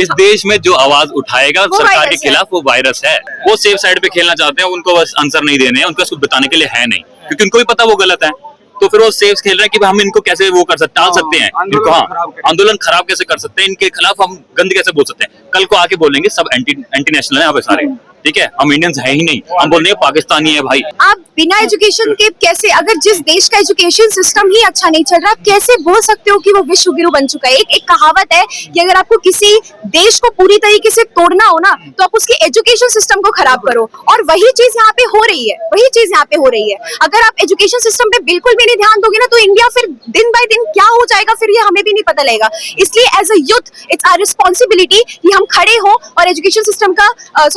इस देश में जो आवाज उठाएगा सरकार के खिलाफ वो वायरस है। वो सेफ साइड पे खेलना चाहते हैं, उनको बस आंसर नहीं देने हैं, उनको कुछ बताने के लिए है नहीं, क्योंकि उनको भी पता वो गलत है। तो फिर वो सेफ खेल रहे हैं कि हम इनको कैसे वो कर सकते, टाल सकते हैं इनको। हाँ, आंदोलन खराब कैसे कर सकते हैं, इनके खिलाफ हम गंद कैसे बोल सकते हैं। कल को आके बोलेंगे सब एंटी नेशनल है यहाँ पे सारे, ठीक है, हम इंडियंस है ही नहीं, हम बोल रहे हैं पाकिस्तानी है भाई। आप बिना एजुकेशन के कैसे, अगर जिस देश का एजुकेशन सिस्टम ही अच्छा नहीं चल रहा, आप कैसे बोल सकते हो कि वो विश्व गुरु बन चुका है। एक कहावत है कि अगर आपको किसी देश को पूरी तरीके से तोड़ना हो ना, तो आप उसके एजुकेशन सिस्टम को खराब करो, और वही चीज यहाँ पे हो रही है, वही चीज यहाँ पे हो रही है। अगर आप एजुकेशन सिस्टम पे बिल्कुल भी नहीं ध्यान दोगे ना, तो इंडिया फिर दिन बाय दिन क्या हो जाएगा फिर ये हमें भी नहीं पता लगेगा। इसलिए as a youth it's our responsibility कि हम खड़े हो और एजुकेशन सिस्टम का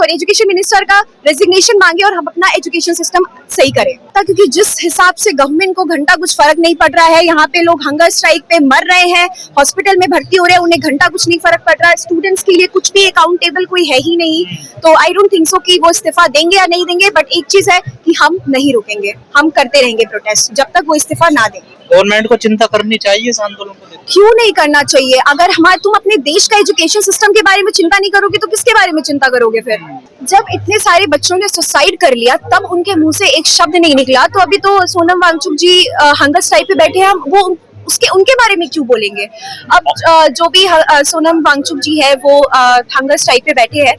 एजुकेशन मिनिस्टर का रेजिग्नेशन मांगे और हम अपना एजुकेशन सिस्टम सही करें। क्योंकि जिस हिसाब से गवर्नमेंट को घंटा कुछ फर्क नहीं पड़ रहा है, यहाँ पे लोग हंगर स्ट्राइक पे मर रहे हैं, हॉस्पिटल में भर्ती हो रहे हैं, उन्हें घंटा कुछ नहीं फर्क पड़ रहा है, स्टूडेंट्स के लिए कुछ भी अकाउंटेबल कोई है ही नहीं। तो आई डोंट थिंक सो कि वो इस्तीफा देंगे या नहीं देंगे, बट एक चीज है कि हम नहीं रुकेंगे, हम करते रहेंगे प्रोटेस्ट जब तक वो इस्तीफा ना दें। गवर्नमेंट को चिंता करनी चाहिए इस आंदोलन को। क्यों नहीं करना चाहिए? अगर तुम अपने देश का एजुकेशन सिस्टम के बारे में चिंता नहीं करोगे तो किसके बारे में चिंता करोगे फिर? जब इतने सारे बच्चों ने सुसाइड कर लिया तब उनके मुंह से एक शब्द नहीं निकला, तो अभी तो सोनम वांगचुक जी हंगर स्ट्राइक पे बैठे हैं, वो उनके बारे में क्यों बोलेंगे? अब जो भी सोनम वांगचुक जी है वो हंगर स्ट्राइक पे बैठे हैं,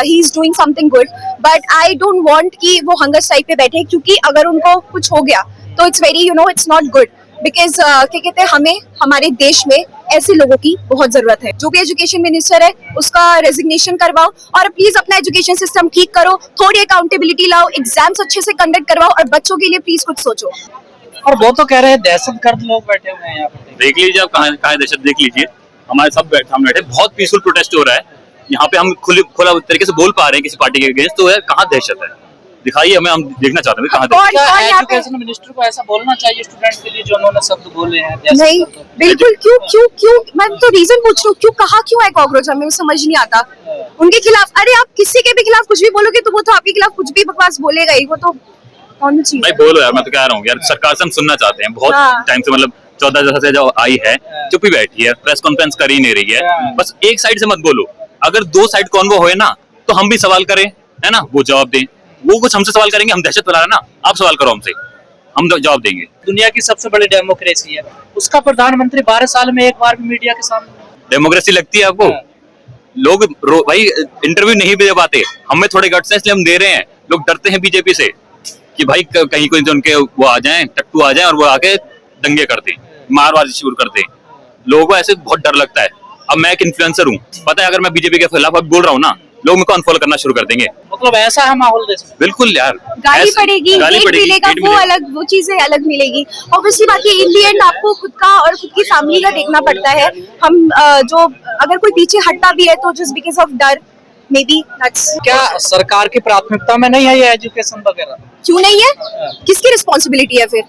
he is doing something good, but I don't want कि वो हंगर स्ट्राइक पे बैठे, क्योंकि अगर उनको कुछ हो गया तो it's very it's not good. Because क्या कहते हैं, हमें हमारे देश में ऐसे लोगों की बहुत जरूरत है। जो भी एजुकेशन मिनिस्टर है उसका रेजिग्नेशन करवाओ और प्लीज अपना एजुकेशन सिस्टम ठीक करो, थोड़ी अकाउंटेबिलिटी लाओ, एग्जाम्स अच्छे से कंडक्ट करवाओ और बच्चों के लिए प्लीज कुछ सोचो। और वो तो कह रहे हैं दहशतगर्द लोग बैठे हुए हैं यहाँ पे। देख लीजिए आप कहाँ दहशत, देख लीजिए हमारे सब हम बैठे, बहुत पीसफुल प्रोटेस्ट हो रहा है यहाँ पे, हम खुला तरीके से बोल पा रहे हैं किसी पार्टी के अगेंस्ट, तो है कहाँ दहशत है, दिखाइए हमें, हम देखना चाहते हैं कहाँ। एजुकेशन मिनिस्टर को ऐसा बोलना चाहिए स्टूडेंट के लिए जो उन्होंने शब्द बोले हैं। नहीं बिल्कुल, क्यों मैं तो रीजन पूछ रही हूँ, क्यों है कॉकरोच, हमें समझ नहीं आता उनके खिलाफ। अरे आप किसी के भी खिलाफ कुछ भी बोलोगे तो वो तो आपके खिलाफ कुछ भी बकवास बोलेगा ही, वो तो कौन सी भाई बोलो यार, मैं तो कह रहा हूँ यार, सरकार से हम सुनना चाहते हैं बहुत टाइम से, मतलब 14 से जो आई है चुप ही बैठी है, प्रेस कॉन्फ्रेंस कर ही नहीं रही है, बस एक साइड से मत बोलो। अगर दो साइड कॉन्वो होए ना तो हम भी सवाल करें, है ना, वो जवाब दें, वो कुछ हमसे सवाल करेंगे, हम दहशत फैला रहे हैं ना, आप सवाल करो हमसे, हम जवाब देंगे। दुनिया की सबसे बड़ी डेमोक्रेसी है, उसका प्रधानमंत्री 12 साल में एक बार भी मीडिया के सामने। डेमोक्रेसी लगती है आपको? लोग भाई इंटरव्यू नहीं दे पाते, हमें थोड़े गट्स हैं इसलिए हम दे रहे हैं। लोग डरते हैं बीजेपी से कि भाई कहीं कोई उनके वो आ जाए, टट्टू आ जाए और वो आके दंगे करते, मारवाजी शुरू करते, लोगों को ऐसे बहुत डर लगता है। अब मैं एक इन्फ्लुएंसर हूँ, पता है अगर मैं बीजेपी के खिलाफ अब बोल रहा हूँ ना, लोग मेरे को अनफॉलो करना शुरू कर देंगे। मतलब ऐसा है माहौल देश में। बिल्कुल यार, गाली पड़ेगी, मिलेगा, वो अलग, वो चीजें अलग मिलेगी। ऑब्वियसली बाकी इन दी एंड आपको खुद का और खुद की फैमिली का देखना पड़ता है। हम जो अगर कोई पीछे हटता भी है तो जस्ट बिकॉज ऑफ डर, मे बी दैट्स। क्या सरकार की प्राथमिकता में नहीं है ये एजुकेशन वगैरह? क्यों नहीं है? किसकी रिस्पॉन्सिबिलिटी है फिर?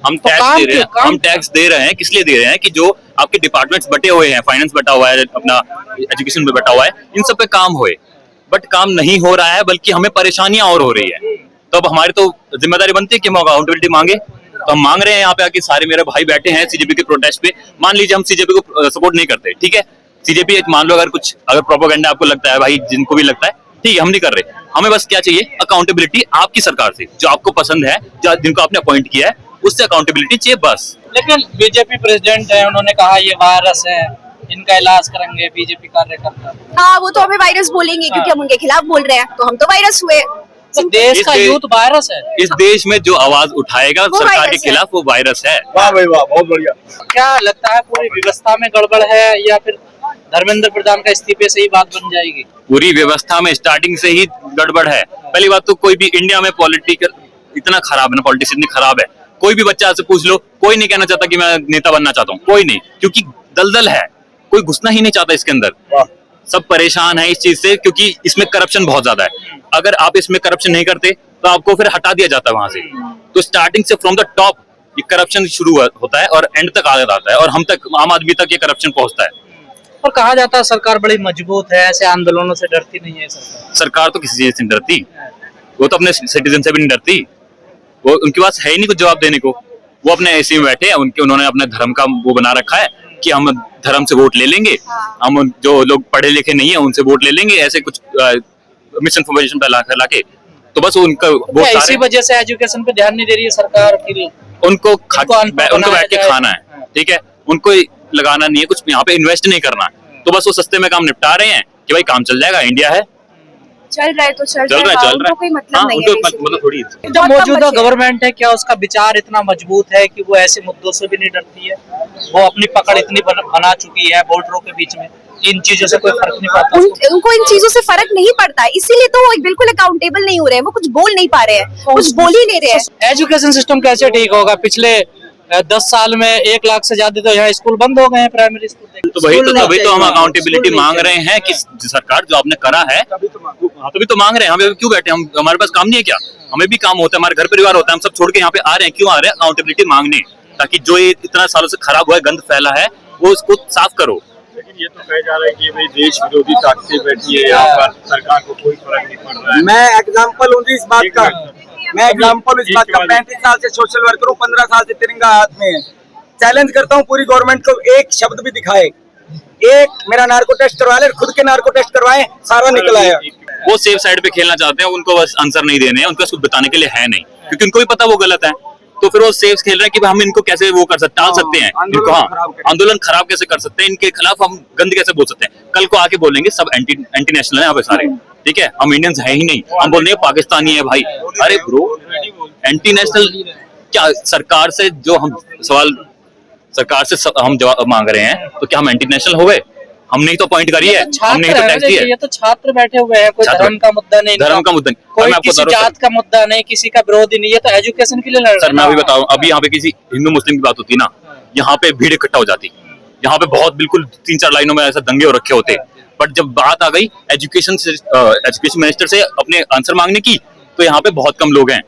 हम टैक्स दे रहे हैं, किस लिए दे रहे हैं कि जो आपके डिपार्टमेंट्स बटे हुए हैं, फाइनेंस बटा हुआ है, अपना एजुकेशन में बटा हुआ है, इन सब पे काम होए, बट काम नहीं हो रहा है, बल्कि हमें परेशानियां और हो रही है। तो अब हमारी तो जिम्मेदारी बनती है कि हम अकाउंटेबिलिटी मांगे, तो हम मांग रहे हैं यहाँ पे आके, सारे मेरे भाई बैठे हैं सीजेपी के प्रोटेस्ट पे। मान लीजिए हम सीजेपी को सपोर्ट नहीं करते, ठीक है, सीजेपी मान लो अगर प्रोपेगेंडा आपको लगता है, भाई जिनको भी लगता है, ठीक है, हम नहीं कर रहे। हमें बस क्या चाहिए, अकाउंटेबिलिटी आपकी सरकार से, जो आपको पसंद है, जो जिनको आपने अपॉइंट किया है, उससे अकाउंटेबिलिटी चाहिए बस। लेकिन बीजेपी प्रेसिडेंट है, उन्होंने कहा ये वायरस है, इनका इलाज करेंगे बीजेपी कार्यकर्ता। हाँ, वो तो हमें वायरस बोलेंगे क्योंकि हम उनके खिलाफ बोल रहे हैं, तो हम तो वायरस हुए। तो देश का यूथ वायरस है। इस देश में जो आवाज उठाएगा सरकार के खिलाफ वो वायरस है। वाह भाई वाह, बहुत बढ़िया। क्या लगता है पूरी व्यवस्था में गड़बड़ है या फिर धर्मेंद्र प्रधान का इस्तीफे से ही बात बन जाएगी? पूरी व्यवस्था में स्टार्टिंग से ही गड़बड़ है। पहली बात तो कोई भी इंडिया में पॉलिटिकल इतना खराब है ना, पॉलिटिक्स इतनी खराब है, कोई भी बच्चा से पूछ लो, कोई नहीं कहना चाहता कि मैं नेता बनना चाहता हूँ, कोई नहीं, क्योंकि दलदल है, कोई घुसना ही नहीं चाहता इसके अंदर। सब परेशान है इस चीज से, क्योंकि इसमें करप्शन बहुत ज्यादा है। अगर आप इसमें करप्शन नहीं करते तो आपको फिर हटा दिया जाता है वहां से। तो स्टार्टिंग से फ्रॉम द टॉप ये करप्शन शुरू होता है और एंड तक आ जाता है, और हम तक, आम आदमी तक ये करप्शन पहुंचता है। और कहा जाता है सरकार बड़ी मजबूत है, ऐसे आंदोलनों से डरती नहीं है सरकार तो किसी चीज से नहीं डरती, वो तो अपने सिटीजन से भी नहीं डरती, वो उनके पास है ही नहीं कुछ जवाब देने को। वो अपने ऐसे में बैठे हैं, उन्होंने अपने धर्म का वो बना रखा है कि हम धर्म से वोट ले लेंगे, हम जो लोग पढ़े लिखे नहीं है उनसे वोट ले लेंगे, ऐसे कुछ मिस इन्फॉर्मेशन फैला के, तो बस उनका वोट इसी वजह से एजुकेशन पे ध्यान नहीं दे रही है सरकार। उनको बैठ के खाना है, ठीक है, उनको लगाना नहीं है कुछ, यहाँ पे इन्वेस्ट नहीं करना, तो बस वो सस्ते में काम निपटा रहे हैं कि भाई काम चल जाएगा, इंडिया है, चल रहा है तो चल रहा है, उनको कोई मतलब नहीं है। मतलब थोड़ी जो मौजूदा गवर्नमेंट है, क्या उसका विचार इतना मजबूत है कि वो ऐसे मुद्दों से भी नहीं डरती है? वो अपनी पकड़ इतनी बना चुकी है वोटरों के बीच में, इन चीजों से कोई फर्क नहीं पड़ता उनको इन चीजों से फर्क नहीं पड़ता, इसीलिए तो वो बिल्कुल अकाउंटेबल नहीं हो रहे हैं, वो कुछ बोल नहीं पा रहे हैं, कुछ बोल ही नहीं रहे हैं। एजुकेशन सिस्टम कैसे ठीक होगा? पिछले 10 साल में 1 लाख से ज्यादा तो यहाँ स्कूल बंद हो गए हैं, प्राइमरी स्कूल। तो वही तो हम अकाउंटेबिलिटी मांग रहे हैं कि सरकार जो आपने करा है, तभी तो मांग रहे हैं। हम क्यों बैठे, हम हमारे पास काम नहीं है क्या? हमें भी काम होता है, हमारे घर परिवार होता है, हम सब छोड़ के यहाँ पे आ रहे हैं, क्यों आ रहे हैं? अकाउंटेबिलिटी मांगने, ताकि जो ये इतना सालों से खराब हुआ है, गंद फैला है, वो उसको साफ करो। लेकिन ये तो कहा जा रहा है कि भाई देश विरोधी ताकतें बैठी है यहाँ पर, सरकार को कोई फर्क नहीं पड़ रहा है। मैं एग्जाम्पल हूँ इस बात का, 35 साल से सोशल वर्कर हूँ, 15 साल से तिरंगा हाथ में है। चैलेंज करता हूँ पूरी गवर्नमेंट को, एक शब्द भी दिखाए, एक मेरा नार्को टेस्ट करवा ले, खुद के नार्को टेस्ट करवाए, सारा निकल आया। वो सेफ साइड पे खेलना चाहते हैं, उनको बस आंसर नहीं देने हैं, उनको कुछ बताने के लिए है नहीं, क्योंकि उनको भी पता वो गलत है, तो फिर वो सेफ खेल रहे हैं कि हम इनको कैसे वो कर सकते, टाल सकते हैं इनको, आंदोलन खराब कैसे कर सकते हैं, इनके खिलाफ हम गंद कैसे बोल सकते हैं। कल को आके बोलेंगे सब एंटी नेशनल है यहाँ पे सारे, ठीक है, हम इंडियंस है ही नहीं, हम बोल रहे हैं पाकिस्तानी है भाई। अरे ब्रो, एंटी नेशनल क्या? सरकार से जो हम सवाल, सरकार से हम जवाब मांग रहे हैं, तो क्या हम एंटी नेशनल हो गए? हमने ही तो पॉइंट करी है, हमने ही तो टैक्स दिया है। ये तो छात्र बैठे हुए हैं, कोई धर्म का मुद्दा नहीं, धर्म का मुद्दा नहीं, कोई किसी जात का मुद्दा नहीं, किसी का विरोधी नहीं, ये तो एजुकेशन के लिए लड़ रहे हैं। सर मैं अभी बताऊं, अभी यहाँ पे किसी हिंदू मुस्लिम की बात होती ना, यहाँ पे भीड़ इकट्ठा हो जाती, यहाँ पे बहुत बिल्कुल 3-4 लाइनों में ऐसा दंगे हो रखे होते, बट जब बात आ गई एजुकेशन मिनिस्टर से अपने आंसर मांगने की, तो यहाँ पे बहुत कम लोग हैं।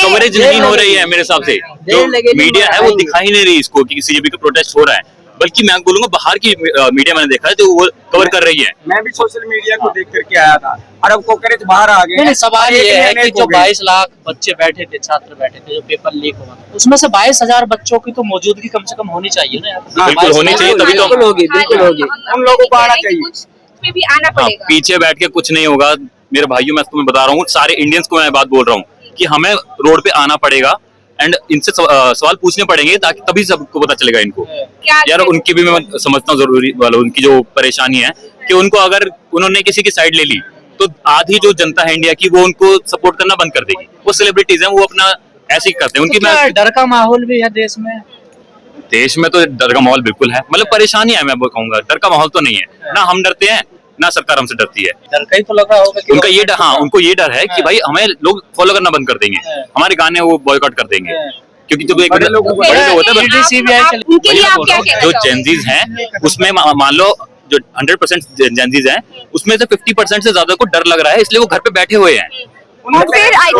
कवरेज नहीं हो रही है मेरे हिसाब से, जो मीडिया है वो दिखाई नहीं रही इसको कि सीजेपी का प्रोटेस्ट हो रहा है, बल्कि मैं बोलूंगा बाहर की मीडिया मैंने देखा है जो वो कवर कर रही है। मैं भी सोशल मीडिया को देख करके आया था, और अब कोकरेज बाहर आ गए। सवाल ये है कि जो 22 लाख बच्चे बैठे थे, छात्र बैठे थे, जो पेपर लीक हुआ, उसमें से 22,000 बच्चों की तो मौजूदगी कम से कम होनी चाहिए ना। बिल्कुल होनी चाहिए, तभी तो होगी, बिल्कुल होगी, उन लोगों को आना चाहिए, भी आना पड़ेगा। पीछे बैठ के कुछ नहीं होगा मेरे भाइयों, मैं तुम्हें बता रहा हूँ, सारे इंडियंस को मैं बात बोल रहा हूँ कि हमें रोड पे आना पड़ेगा एंड इनसे सवाल पूछने पड़ेंगे, ताकि तभी सबको पता चलेगा इनको। यार उनकी भी मैं समझता हूँ जरूरी वाला, उनकी जो परेशानी है कि उनको अगर उन्होंने किसी की साइड ले ली, तो आधी जो जनता है इंडिया की वो उनको सपोर्ट करना बंद कर देगी। वो सेलिब्रिटीज हैं, वो अपना ऐसे ही करते हैं। उनकी मैं डर का माहौल भी है देश में। देश में तो डर का माहौल बिल्कुल है, मतलब परेशानी है, मैं कहूंगा डर का माहौल तो नहीं है ना, हम डरते हैं ना सरकार हमसे डरती है। डर का ही तो लग रहा होगा कि उनका ये डर, हाँ उनको ये डर है कि भाई हमें लोग फॉलो करना बंद कर देंगे, हमारे गाने वो बॉयकॉट कर देंगे, क्योंकि जो बड़े लोग होते हैं, जो जेनजीज हैं उसमें मान लो जो 100% जेनजीज हैं, उसमें से 50% से ज्यादा को डर लग रहा है, इसलिए वो घर पे बैठे हुए हैं। और फिर आई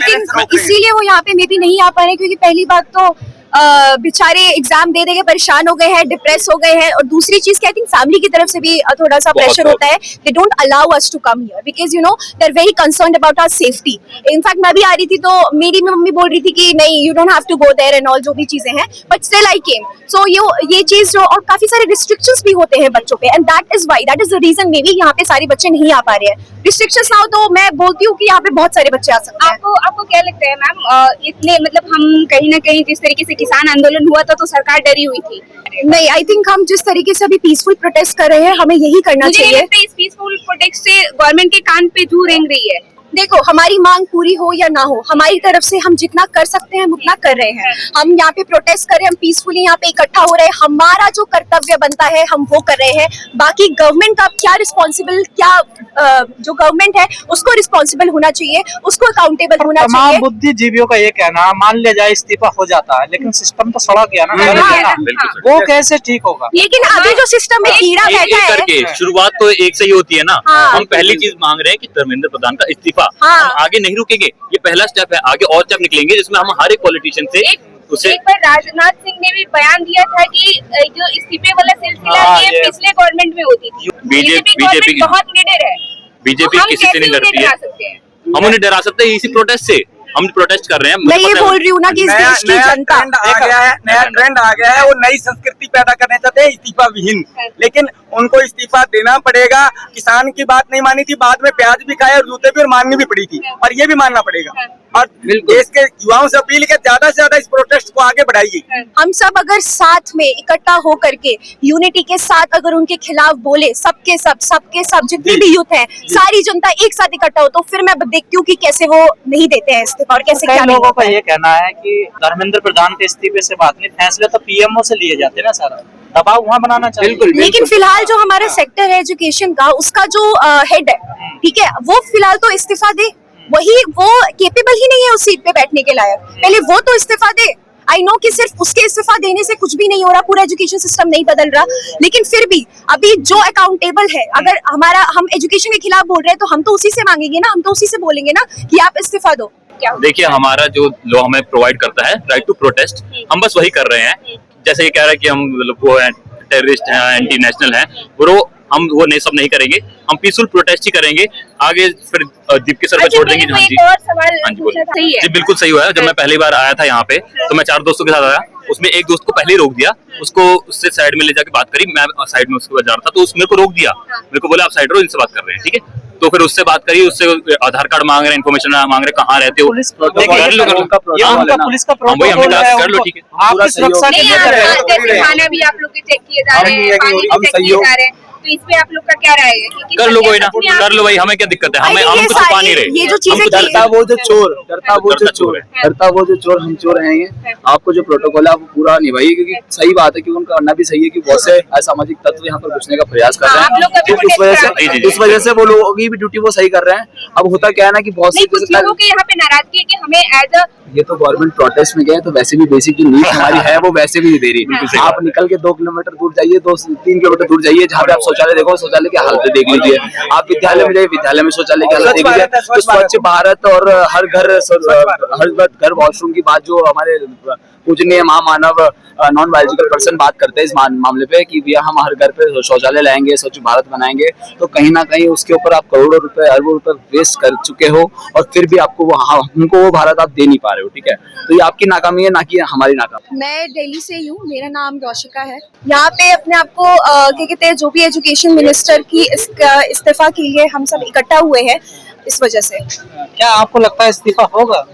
थिंक इसीलिए वो यहाँ पे मे भी नहीं आ पा रहे, क्योंकि पहली बात तो बेचारे एग्जाम दे के परेशान हो गए हैं, डिप्रेस हो गए हैं, और दूसरी चीज क्या, आई थिंक फैमिली की तरफ से भी थोड़ा सा प्रेशर होता है। They don't allow us to come here because you know they are very concerned about our safety. In fact मैं भी आ रही थी तो मेरी मम्मी बोल रही थी कि नहीं, you don't have to go there and all, जो भी चीजें हैं, बट स्टिल आई केम। सो ये चीज जो, और काफी सारे रिस्ट्रिक्शंस भी होते हैं बच्चों पे, and that is the reason maybe यहाँ पे सारे बच्चे नहीं आ पा रहे हैं। रिस्ट्रिक्शंस ना हो तो मैं बोलती हूँ कि यहाँ पे बहुत सारे बच्चे आ सकते हैं। आपको क्या लगता है मैम, इतने मतलब हम कहीं ना कहीं जिस तरीके से किसान आंदोलन हुआ था तो सरकार डरी हुई थी? नहीं, आई थिंक हम जिस तरीके से अभी पीसफुल प्रोटेस्ट कर रहे हैं, हमें यही करना चाहिए। इस पीसफुल प्रोटेस्ट से गवर्नमेंट के कान पे धूल रेंग रही है। देखो, हमारी मांग पूरी हो या ना हो, हमारी तरफ से हम जितना कर सकते हैं हम उतना कर रहे हैं। हम यहाँ पे प्रोटेस्ट कर रहे हैं, हम पीसफुली यहाँ पे इकट्ठा हो रहे हैं, हमारा जो कर्तव्य बनता है हम वो कर रहे हैं। बाकी गवर्नमेंट का क्या रिस्पॉन्सिबल, क्या जो गवर्नमेंट है उसको रिस्पॉन्सिबल होना चाहिए, उसको अकाउंटेबल होना चाहिए। तमाम बुद्धिजीवियों का ये कहना, मान लिया जाए इस्तीफा हो जाता है, लेकिन सिस्टम तो सड़ा गया ना, वो कैसे ठीक होगा? लेकिन अभी जो सिस्टम में कीड़ा बैठा है, करके शुरुआत तो एक से ही होती है ना। हम पहली चीज मांग रहे हैं कि धर्मेंद्र प्रधान का इस्तीफा। हम आगे नहीं रुकेंगे, ये पहला स्टेप है, आगे और स्टेप निकलेंगे जिसमें हम हर एक पॉलिटिशियन से एक बार राजनाथ सिंह ने भी बयान दिया था कि जो इस्तीफे वाला सिलसिला ये पिछले गवर्नमेंट में होती थी। बीजेपी बहुत निडर है, बीजेपी किसी से नहीं डरती है, हम उन्हें डरा सकते हैं इसी प्रोटेस्ट से। हम प्रोटेस्ट कर रहे हैं। मैं ये बोल रही हूँ ना कि इस देश की जनता नया ट्रेंड आ गया है, वो नई संस्कृति पैदा करना चाहते हैं इस्तीफा विहीन, लेकिन उनको इस्तीफा देना पड़ेगा। किसान की बात नहीं मानी थी, बाद में प्याज भी खाए और जूते भी, और माननी भी पड़ी थी, और ये भी मानना पड़ेगा। और देश के युवाओं से अपील है ज्यादा से ज्यादा इस प्रोटेस्ट को आगे बढ़ाइए। हम सब अगर साथ में इकट्ठा हो करके यूनिटी के साथ अगर उनके खिलाफ बोले, सबके सब जितने भी यूथ हैं, सारी जनता एक साथ इकट्ठा हो, तो फिर मैं देखती हूँ कि कैसे वो नहीं देते हैं इस्तीफा और कैसे क्या लोगों का ये कहना है कि धर्मेंद्र प्रधान के इस्तीफे से बात नहीं, फैसले तो पीएमओ से लिए जाते हैं ना, सारा दबाव वहाँ बनाना चाहिए। लेकिन फिलहाल जो हमारा सेक्टर है एजुकेशन का, उसका जो हेड है, ठीक है, वो फिलहाल तो इस्तीफा दे, वो केपेबल ही नहीं है उस सीट पे बैठने के लायक, पहले वो तो इस्तीफा दे। आई नो कि सिर्फ उसके इस्तीफा देने से कुछ भी नहीं हो रहा, पूरा एजुकेशन सिस्टम नहीं बदल रहा, लेकिन फिर भी अभी जो अकाउंटेबल है, अगर हम एजुकेशन के खिलाफ बोल रहे हैं तो हम तो उसी से मांगेंगे ना, हम तो उसी से बोलेंगे ना कि आप इस्तीफा दो। देखिए, हमारा जो लॉ हमें प्रोवाइड करता है राइट टू प्रोटेस्ट, हम बस वही कर रहे हैं। जैसे ये कह रहा है कि हम वो है टेररिस्ट हैं, एंटी नेशनल हैं, हम वो नहीं, सब नहीं करेंगे, हम पीसफुल प्रोटेस्ट ही करेंगे। आगे फिर दीप के सर पे छोड़ देंगे। एक और सवाल पूछना सही है? जी बिल्कुल सही हुआ है। जब मैं पहली बार आया था यहाँ पे तो मैं 4 दोस्तों के साथ आया, उसमें एक दोस्त को पहले ही रोक दिया, उसको उससे साइड में ले जाके बात करी, मैं साइड में उसके बाद जा रहा था तो उसमें को रोक दिया, मेरे को बोला आप साइड रहो, इनसे बात कर रहे हैं, ठीक है। तो फिर उससे बात करी, उससे आधार कार्ड मांग रहे हैं, इन्फॉर्मेशन मांग रहे, कहाँ रहते हो, पुलिस का प्रोटोकॉल है, कर लो, ठीक है। आपकी सुरक्षा के लिए जैसे खाना भी आप लोग के चेक किए जा रहे हैं, पानी भी चेक किए जा रहे हैं, तो इस पे आप लोग का क्या राय है? कर लो कोई ना, कर लो भाई, हमें क्या दिक्कत है, हम छुपा नहीं रहे। ये जो चीजें डरता वो जो चोर हम चोर हैं। ये आपको जो प्रोटोकॉल है वो पूरा निभाइए, क्योंकि सही बात है कि उनका करना भी सही है कि बहुत से असामाजिक तत्व यहाँ पर घुसने का प्रयास कर रहे हैं, इस वजह से वो लोगों की भी ड्यूटी वो सही कर रहे हैं। अब होता क्या है ना कि बहुत से लोगों के यहाँ पे नाराजगी है कि हमें एज अ, ये तो गवर्नमेंट प्रोटेस्ट में गए तो वैसे भी बेसिक जो नीड हमारी है वो वैसे भी नहीं दे रही। आप निकल के 2 किलोमीटर दूर जाइए, 2-3 किलोमीटर दूर जाइए, जहाँ पे आप शौचालय देखो, शौचालय की हालत देख लीजिए। आप विद्यालय में जाइए, विद्यालय में शौचालय की हालत देख लीजिए। तो स्वच्छ भारत और हर घर वॉशरूम की बात जो हमारे पूजनीय महामानव नॉन बायोलॉजिकल पर्सन बात करते हैं इस मामले पे कि भैया हम हर घर पे शौचालय लाएंगे, स्वच्छ भारत बनाएंगे, तो कहीं ना कहीं उसके ऊपर आप करोड़ों रुपए, अरबों रुपए वेस्ट कर चुके हो और फिर भी आपको हमको वो भारत आप दे नहीं पा रहे हो, ठीक है। तो ये आपकी नाकामी है, ना कि हमारी नाकामी। मैं दिल्ली से ही हूँ, मेरा नाम रौशिका है। यहाँ पे अपने आप को क्या कहते हैं, जो भी एजुकेशन मिनिस्टर की इस्तीफा के लिए हम सब इकट्ठा हुए हैं, इस वजह से। क्या आपको लगता है इस्तीफा होगा?